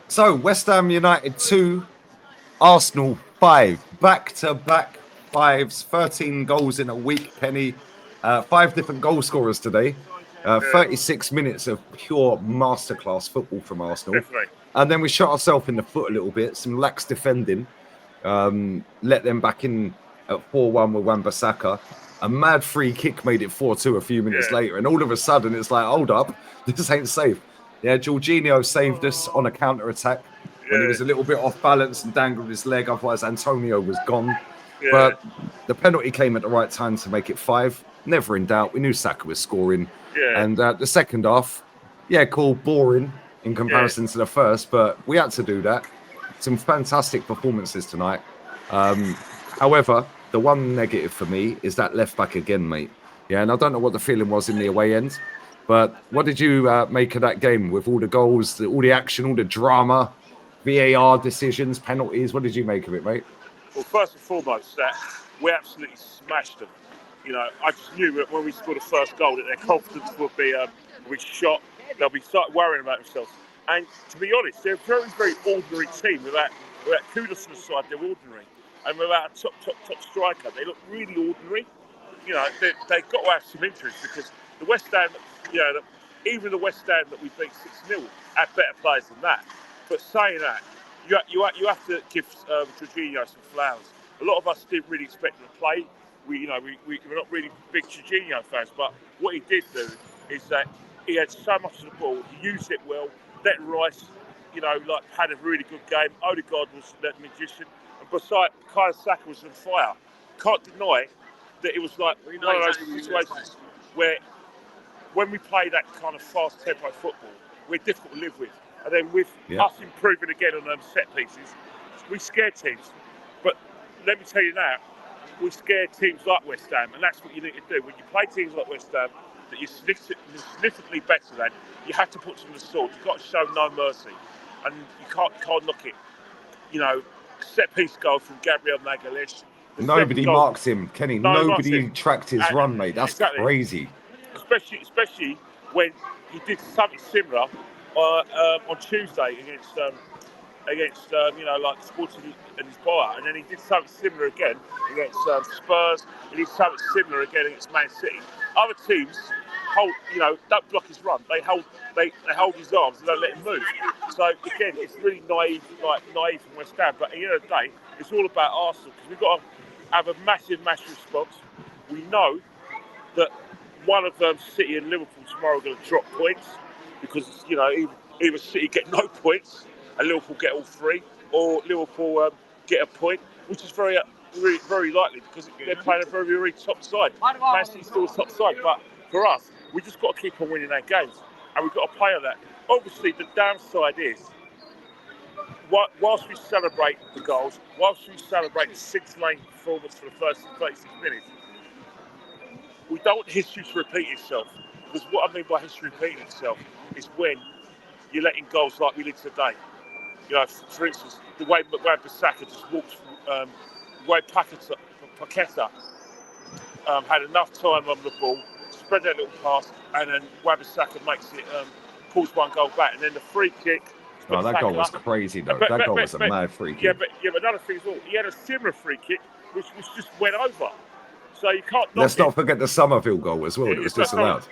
So, West Ham United 2, Arsenal 5. Back-to-back fives, 13 goals in a week, Kenny. Five different goal scorers today. Yeah, 36 minutes of pure masterclass football from Arsenal. definitely. And then we shot ourselves in the foot a little bit, some lax defending. Let them back in at 4-1 with Wan-Bissaka. A mad free kick made it 4-2 a few minutes Yeah, later. And all of a sudden, it's like, hold up, this ain't safe. Yeah, Jorginho saved us on a counter attack when he yeah, was a little bit off balance and dangled his leg. Otherwise, Antonio was gone. yeah, But the penalty came at the right time to make it 5. Never in doubt. We knew Saka was scoring. yeah, And the second half, yeah, cool, boring in yeah. comparison to the first, but we had to do that. Some fantastic performances tonight. However, the one negative for me is that left back again, mate. Yeah, and I don't know what the feeling was in the away end, but what did you make of that game with all the goals, all the action, all the drama, VAR decisions, penalties? What did you make of it, mate? Well, first and foremost, that we absolutely smashed them. I just knew that when we scored the first goal that their confidence would be shot. They'll be start worrying about themselves. And to be honest, they're a very, very ordinary team. Without kudos to the side, they're ordinary. And without a top striker, they look really ordinary. They've got to have some interest because the West Ham, even the West Ham that we beat 6-0 had better players than that. But saying that, you have to give Jorginho some flowers. A lot of us didn't really expect him to play. We're not really big Jorginho fans, but what he did do is that he had so much of the ball, he used it well. Let Rice, had a really good game. Odegaard was that magician, and beside Kyle Saka was on fire. Can't deny that it was like one of those situations where when we play that kind of fast tempo football, we're difficult to live with. And then with Yeah. us improving again on set pieces, we scare teams. But let me tell you now, we scare teams like West Ham, and that's what you need to do. When you play teams like West Ham, that you're significantly better than, you have to put them to the sword. You've got to show no mercy. And you can't knock it. Set piece goal from Gabriel Magalhaes. The second Nobody goal, marks him, Kenny. no marks it. Nobody tracked his run, mate. That's Exactly. crazy. Especially when he did something similar on Tuesday against like Sporting and Lisboa, and then he did something similar again against Spurs. He did something similar again against Man City. Other teams don't block his run. They hold his arms and don't let him move. So again, it's really naive from West Ham. But at the end of the day, it's all about Arsenal because we've got to have a massive response. We know that one of City and Liverpool tomorrow are going to drop points because either City get no points and Liverpool get all three, or Liverpool get a point, which is very likely because they're playing a very, very top side. Man City's still a top side, but for us, we just got to keep on winning our games, and we've got to play on that. Obviously, the downside is whilst we celebrate the goals, whilst we celebrate the 6-lane performance for the first 36 minutes, we don't want history to repeat itself. Because what I mean by history repeating itself is when you're letting goals like we did today. For instance, the way Wan-Bissaka just walks, the way Paqueta had enough time on the ball, spread that little pass, and then Wan-Bissaka pulls one goal back, and then the free kick, Oh, that goal spectacular. was crazy, though. But, That but, goal but, was a but, mad free yeah, kick. but another thing as well, he had a similar free kick, which just went over. So you can't knock Let's it. not forget the Somerville goal as well that was It's not disallowed.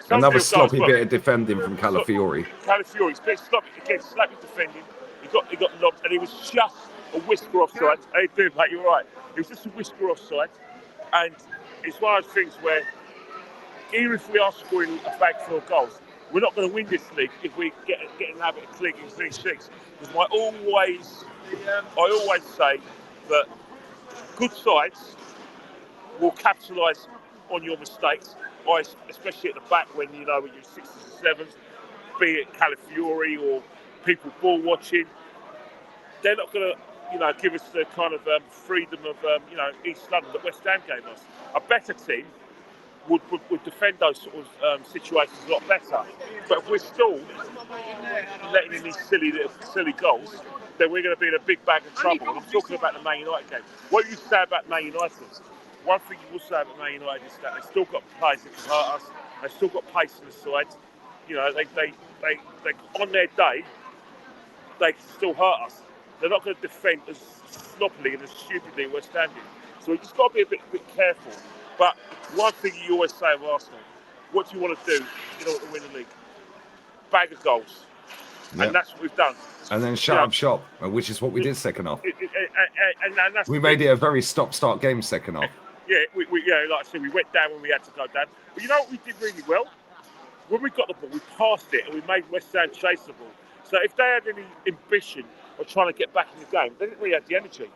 some Another field goal as sloppy well. bit of defending from Calafiori. Calafiori's bit sloppy again, slappy defending. He got knocked, and he was just a whisker offside. How you doing, mate? You're right. He was just a whisker offside, and it's one of those things where even if we are scoring a bag full of goals, we're not going to win this league if we get in the habit of clicking clean sheets. Because I always say that good sides will capitalise on your mistakes, especially at the back when when you're sixes and sevens, be it Calafiori or people ball watching. They're not going to give us the kind of freedom of East London that West Ham gave us. A better team would defend those sort of situations a lot better. But if we're still letting in these silly goals, then we're going to be in a big bag of trouble. And I'm talking about the Man United game. What you say about Man United? One thing you will say about Man United is that they've still got players that can hurt us. They've still got pace on the sides. They on their day, they can still hurt us. They're not going to defend as sloppily and as stupidly as West Ham did. So we just got to be a bit careful. But one thing you always say of Arsenal, what do you want to do in order to win the league? Bag of goals. Yep. And that's what we've done. And then shut up shop, which is what we did second half. And that's we made it a very stop-start game second half. Yeah, like I said, we went down when we had to go down. But you know what we did really well? When we got the ball, we passed it and we made West Ham chase the ball. So if they had any ambition of trying to get back in the game, they didn't really have the energy.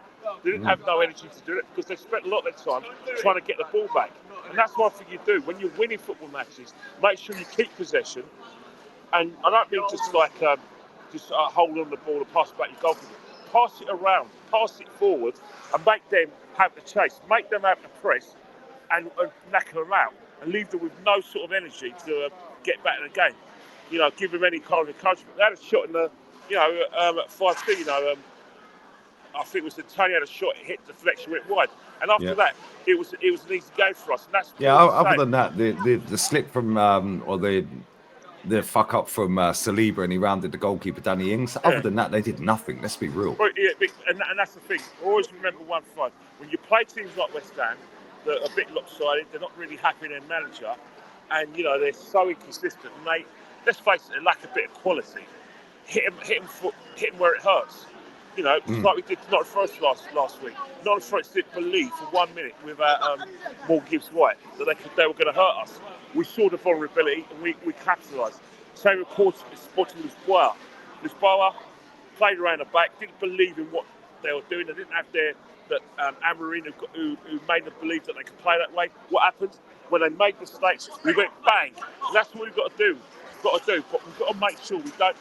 They didn't have no energy to do it because they spent a lot of their time trying to get the ball back. And that's one thing you do. When you're winning football matches, make sure you keep possession. And I don't mean just like hold on the ball and pass it back your goalkeeper. Pass it around, pass it forward, and make them have the chase. Make them have the press and knacker them out and leave them with no sort of energy to get back in the game. You know, give them any kind of encouragement. They had a shot in the, at 5-2, I think it was Tony had a shot, it hit the deflection, went wide. And after that, it was an easy game for us. And that's other than that, the slip from, or the fuck up from Saliba and he rounded the goalkeeper Danny Ings. Other than that, they did nothing. Let's be real. Well, and that's the thing. Always remember one thing. When you play teams like West Ham, that are a bit lopsided, they're not really happy in their manager, and they're so inconsistent. And let's face it, they lack a bit of quality. Hit them where it hurts. Like we did to Nottingham Forest last week. Nottingham Forest didn't believe for 1 minute without Morgan Gibbs-White that they were going to hurt us. We saw the vulnerability and we capitalised. Same with Sporting Lisboa. Lisboa played around the back, didn't believe in what they were doing. They didn't have Amorim who made them believe that they could play that way. What happened? When they made mistakes, we went bang. And that's what we've got to do. But we've got to make sure we don't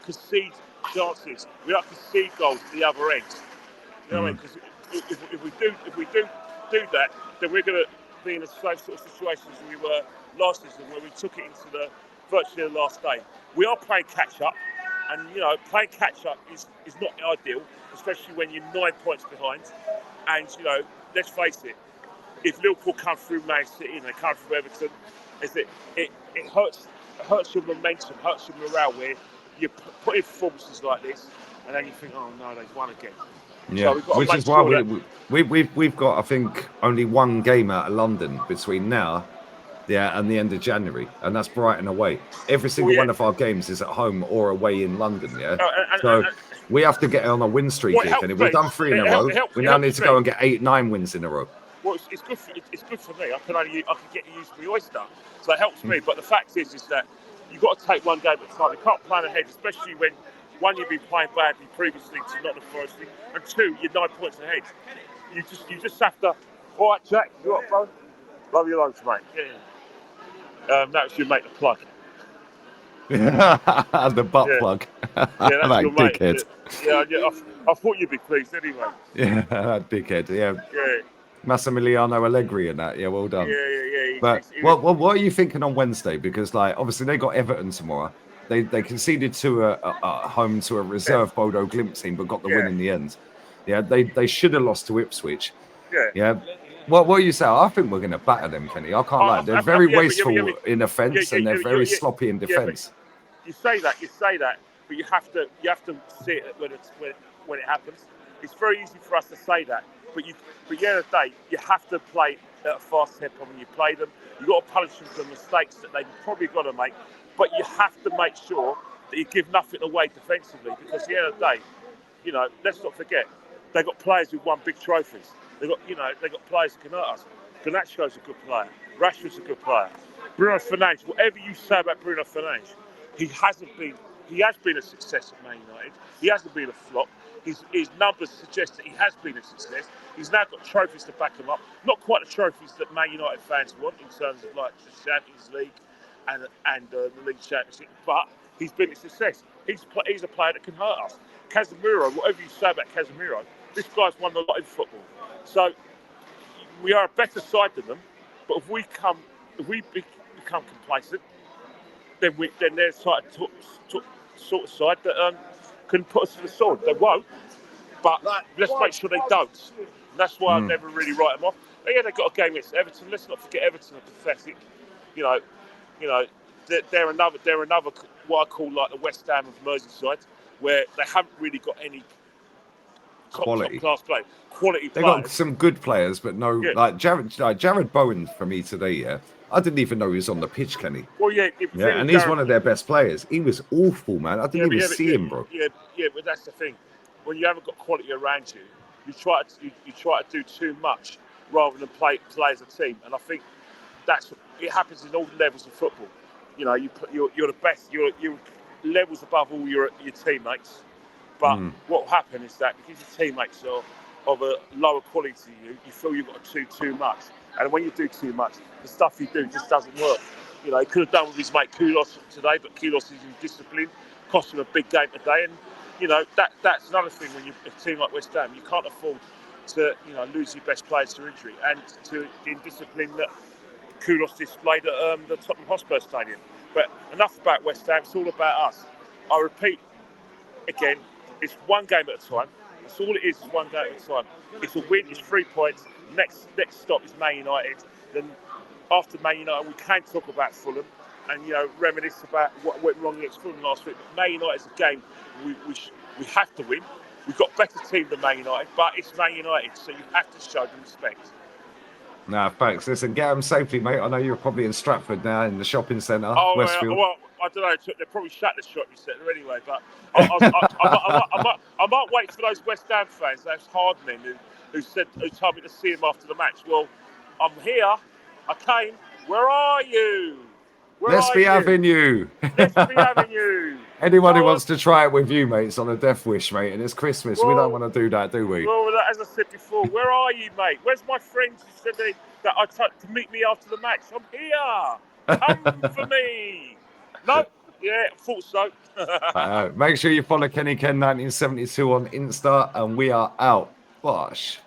concede chances. We don't concede goals at the other end. You know what I mean? Because if we do that, then we're going to be in the same sort of situation as we were last season, where we took it into virtually the last day. We are playing catch up, and playing catch up is not ideal, especially when you're 9 points behind. And let's face it, if Liverpool come through Man City and they come through Everton, it hurts your momentum, hurts your morale, where you put in performances like this, and then you think, oh no, they've won again. Yeah, so which is why we've got, I think, only one game out of London between now, and the end of January, and that's Brighton away. Every single one of our games is at home or away in London. So we have to get on a win streak here, Kenny. We've done 3 in a row. We now need to go and get 8-9 wins in a row. Well, it's good for me. I can get used to the oyster, so it helps me. But the fact is that you've got to take one game at a time. You can't plan ahead, especially when, one, you've been playing badly previously to Nottingham Forest, and two, you're 9 points ahead. You just have to. All right, Jack, you up, bro? Love you loads, mate. Yeah. That was your mate, the plug. The butt plug. Yeah, that's that your mate. dickhead. Yeah, I thought you'd be pleased anyway. Yeah, that dickhead. Yeah. Massimiliano Allegri and that. Yeah, well done. Yeah. But what are you thinking on Wednesday? Because obviously they got Everton tomorrow. They conceded to a home to a reserve Bodo Glimt team, but got the win in the end. Yeah, they should have lost to Ipswich. Yeah. What do you say? I think we're going to batter them, Kenny. I can't lie. They're very wasteful in offence, and they're very sloppy in defence. You say that, but you have to see it when it happens. It's very easy for us to say that, but at the end of the day, you have to play at a fast tempo when you play them. You've got to punish them for mistakes that they've probably got to make, but you have to make sure that you give nothing away defensively, because at the end of the day, let's not forget, they've got players who've won big trophies. They've got players who can hurt us. Garnacho's a good player. Rashford's a good player. Bruno Fernandes, whatever you say about Bruno Fernandes, he has been a success at Man United. He hasn't been a flop. His numbers suggest that he has been a success. He's now got trophies to back him up. Not quite the trophies that Man United fans want in terms of like the Champions League and the League Championship, but he's been a success. He's a player that can hurt us. Casemiro, whatever you say about Casemiro, this guy's won a lot in football. So we are a better side than them, but if we become complacent, then they're sort of side that can put us to the sword. They won't, but let's make sure they don't. And that's why I never really write them off. But yeah, they've got a game against Everton. Let's not forget Everton are pathetic. they're another what I call like the West Ham of Merseyside, where they haven't really got any top class play, quality They players. got some good players, but no, Yeah. like Jared Bowen for me today. Yeah, I didn't even know he was on the pitch, Kenny. Well, yeah, Yeah, and he's one of their best players. He was awful, man. I didn't even see him, bro. Yeah, but that's the thing. When you haven't got quality around you, you try to do too much rather than play as a team. And I think it happens in all levels of football. You know, you're the best. You're levels above all your teammates. But what will happen is that because your teammates are of a lower quality to you, you feel you've got to do too much. And when you do too much, the stuff you do just doesn't work. You know, he could have done with his mate Koulos today, but Koulos is in discipline, cost him a big game today. And, you know, that's another thing when you're a team like West Ham, you can't afford to, lose your best players to injury and to the indiscipline that Koulos displayed at the Tottenham Hotspur Stadium. But enough about West Ham, it's all about us. I repeat again, it's one game at a time. That's all it is one game at a time. It's a win, it's 3 points. Next stop is Man United. Then after Man United, we can talk about Fulham and reminisce about what went wrong against Fulham last week. But Man United is a game we have to win. We've got a better team than Man United, but it's Man United, so you have to show them respect. Nah, thanks. Listen, get them safely, mate. I know you're probably in Stratford now in the shopping centre, Westfield. Well, I don't know. They probably shut the shopping centre anyway. But I might wait for those West Ham fans, those hardening, who told me to see him after the match. Well, I'm here. I came. Where are you? Let's be having you. Let's be having you. Anyone who wants to try it with you, mate, it's on a death wish, mate, and it's Christmas. We don't want to do that, do we? Well, as I said before, where are you, mate? Where's my friends who said to meet me after the match? I'm here. Come for me. No? Yeah, I thought so. Make sure you follow Kenny Ken 1972 on Insta, and we are out. Bosh.